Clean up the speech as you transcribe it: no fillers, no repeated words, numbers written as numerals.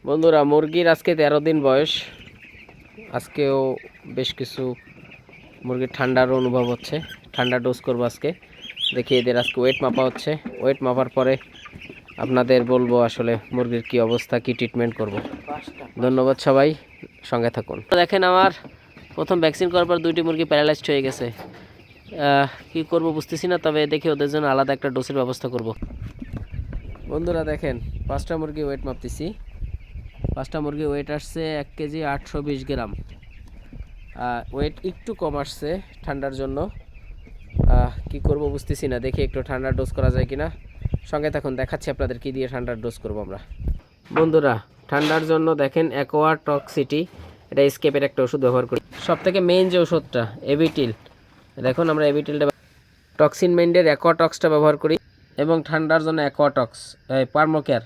বন্ধুরা, মুরগির আজকে 13 দিন বয়স। আজকেও বেশ কিছু মুরগির ঠান্ডার অনুভব হচ্ছে। ঠান্ডা ডোজ করবো আজকে। দেখি এদের আজকে ওয়েট মাপা হচ্ছে। ওয়েট মাপার পরে আপনাদের বলবো আসলে মুরগির কি অবস্থা, কি ট্রিটমেন্ট করব। ধন্যবাদ, সবাই সঙ্গে থাকুন। দেখেন, আমার প্রথম ভ্যাকসিন করার পর 2টি মুরগি প্যারালাইজড হয়ে গেছে। কি করব বুঝতেছি না, তবে দেখি ওদের জন্য আলাদা একটা ডোজের ব্যবস্থা করব। বন্ধুরা দেখেন, 5টা মুরগি ওয়েট মাপতেছি। 5টা মুরগি ওয়েট আসছে 1 কেজি 820 গ্রাম। ওয়েট একটু কম আসছে ঠান্ডার জন্য। কি করব বুঝতেছি না, দেখি একটু ঠান্ডার ডোজ করা যায় কিনা। সঙ্গে থাকুন, দেখাচ্ছি আপনাদের কি দিয়ে ঠান্ডার ডোজ করব আমরা। বন্ধুরা, ঠান্ডার জন্য দেখেন অ্যাকোয়া টক্সিটি, এটা স্কেপের একটা ওষুধ ব্যবহার করি। সব থেকে মেইন যে ওষুধটা এবিটিল, দেখুন আমরা এবিটিলটা টক্সিন মেইন্ডের অ্যাকোয়া টক্সটা ব্যবহার করি। এবং ঠান্ডার জন্য অ্যাকোয়া টক্স পারমোকেয়ার।